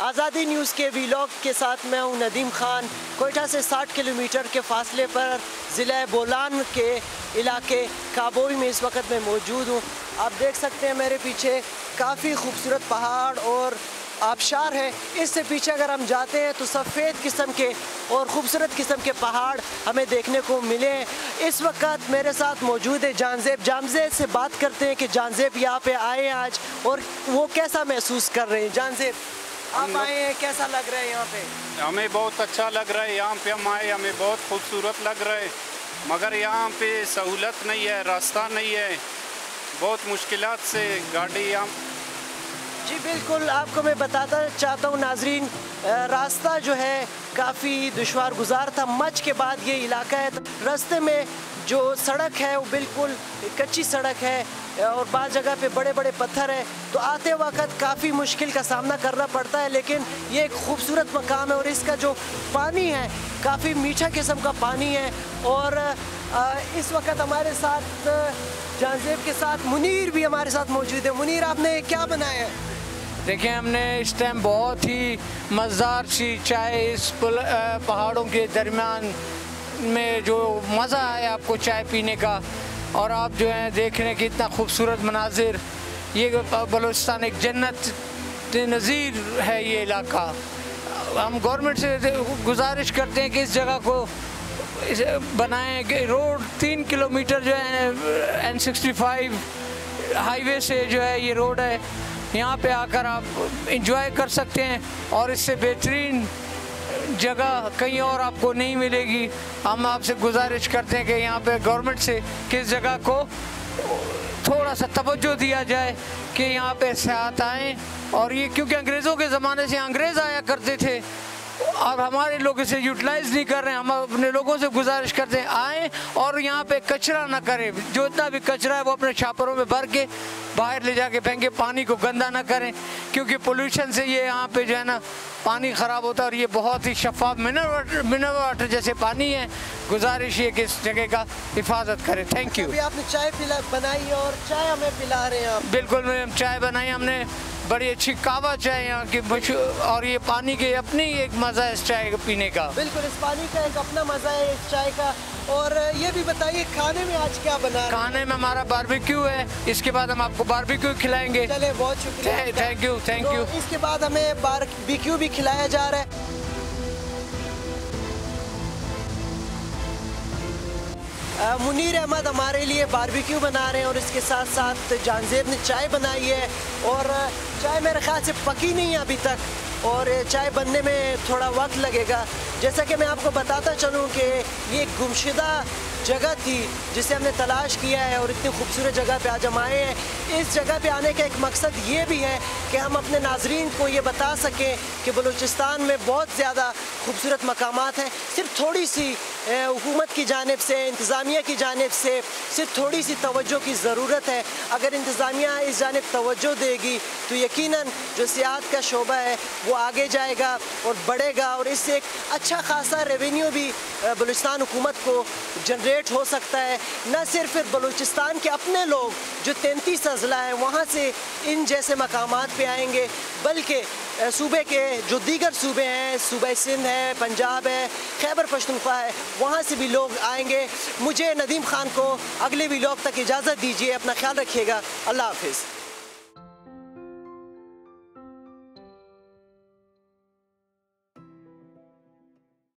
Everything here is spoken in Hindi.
आज़ादी न्यूज़ के वीलॉग के साथ मैं हूं नदीम खान। कोयटा से 60 किलोमीटर के फासले पर ज़िला बोलान के इलाके काबोई में इस वक्त मैं मौजूद हूं। आप देख सकते हैं मेरे पीछे काफ़ी खूबसूरत पहाड़ और आबशार है। इससे पीछे अगर हम जाते हैं तो सफ़ेद किस्म के और ख़ूबसूरत किस्म के पहाड़ हमें देखने को मिले। इस वक्त मेरे साथ मौजूद है जानज़ेब। जानज़ेब से बात करते हैं कि जानज़ेब यहाँ पे आए हैं आज और वो कैसा महसूस कर रहे हैं। जानज़ेब, आप आए हैं, कैसा लग रहा है यहाँ पे? हमें बहुत अच्छा लग रहा है। यहाँ पे हम आए, हमें बहुत खूबसूरत लग रहा है, मगर यहाँ पे सहूलत नहीं है, रास्ता नहीं है, बहुत मुश्किलात से गाड़ी यहाँ। जी बिल्कुल, आपको मैं बताता चाहता हूँ नाजरीन, रास्ता जो है काफ़ी दुश्वार गुजार था। मच के बाद ये इलाका है, तो रास्ते में जो सड़क है वो बिल्कुल कच्ची सड़क है और बाज़ जगह पे बड़े बड़े पत्थर है, तो आते वक्त काफ़ी मुश्किल का सामना करना पड़ता है। लेकिन ये एक खूबसूरत मकाम है और इसका जो पानी है काफ़ी मीठा किस्म का पानी है। और इस वक्त हमारे साथ जानज़ेब के साथ मुनीर भी हमारे साथ मौजूद है। मुनीर, आपने क्या बनाया है? देखिए, हमने इस टाइम बहुत ही मज़ेदार सी चाय इस पहाड़ों के दरमियान में जो मज़ा आया आपको चाय पीने का, और आप जो है देख रहे हैं कि इतना खूबसूरत मनाजिर। ये बलूचिस्तान एक जन्नत नज़ीर है ये इलाका। हम गवर्नमेंट से गुजारिश करते हैं कि इस जगह को बनाएं कि रोड 3 किलोमीटर जो है N65 हाईवे से जो है ये रोड है, यहाँ पे आकर आप इंजॉय कर सकते हैं और इससे बेहतरीन जगह कहीं और आपको नहीं मिलेगी। हम आपसे गुजारिश करते हैं कि यहाँ पे गवर्नमेंट से किस जगह को थोड़ा सा तवज्जो दिया जाए कि यहाँ पे सियाहत आएँ। और ये क्योंकि अंग्रेज़ों के ज़माने से अंग्रेज़ आया करते थे और हमारे लोग इसे यूटिलाइज़ नहीं कर रहे हैं। हम अपने लोगों से गुजारिश करते हैं आएँ और यहाँ पे कचरा ना करें। जो इतना भी कचरा है वो अपने छापरों में भर के बाहर ले जाके फेंके, पानी को गंदा ना करें, क्योंकि पोल्यूशन से ये यहाँ पे जो है ना पानी ख़राब होता है। और ये बहुत ही शफाफ मिनरल वाटर जैसे पानी है। गुजारिश ये कि इस जगह का हिफाजत करें। Thank you. अभी आपने चाय बनाई और चाय हमें पिला रहे हैं आप? बिल्कुल, मैम, चाय बनाई हमने, बड़ी अच्छी कावा चाय यहाँ की मशहूर, और ये पानी के अपनी एक मज़ा है इस चाय को पीने का। बिल्कुल, इस पानी का एक अपना मज़ा है इस चाय का। और ये भी बताइए खाने में आज क्या बना? खाने में हमारा बारबेक्यू है, इसके बाद हम आपको बारबेक्यू खिलाएंगे। चले, बहुत शुक्रिया। Thank you. तो इसके बाद हमें बारबेक्यू भी खिलाया जा रहा है। मुनीर अहमद हमारे लिए बारबेक्यू बना रहे हैं और इसके साथ साथ जानज़ेब ने चाय बनाई है। और चाय मेरे ख्याल से पकी नहीं है अभी तक और चाय बनने में थोड़ा वक्त लगेगा। जैसा कि मैं आपको बताता चलूँ कि ये एक गुमशुदा जगह थी जिसे हमने तलाश किया है और इतनी खूबसूरत जगह पे आज हम आए हैं। इस जगह पे आने का एक मकसद ये भी है कि हम अपने नाजरीन को ये बता सकें कि बलूचिस्तान में बहुत ज़्यादा खूबसूरत मकामात हैं। सिर्फ थोड़ी सी हुकूमत की जानिब से, इंतज़ामिया की जानिब से सिर्फ थोड़ी सी तवज्जो की ज़रूरत है। अगर इंतज़ामिया इस जानिब तवज्जो देगी तो यकीनन जो सियाहत का शोबा है वो आगे जाएगा और बढ़ेगा और इससे एक अच्छा खासा रेवेन्यू भी बलूचिस्तान हुकूमत को जनरेट हो सकता है। न सिर्फ बलूचिस्तान के अपने लोग जो 33 अज़ला हैं वहाँ से इन जैसे मकामात पे आएंगे, बल्कि सूबे के जो दीगर सूबे हैं, सूबा सिंध है, पंजाब है, खैबर पख्तूनख्वा है, वहाँ से भी लोग आएंगे। मुझे नदीम खान को अगले व्लॉग तक इजाज़त दीजिए। अपना ख्याल रखिएगा। अल्लाह हाफिज़।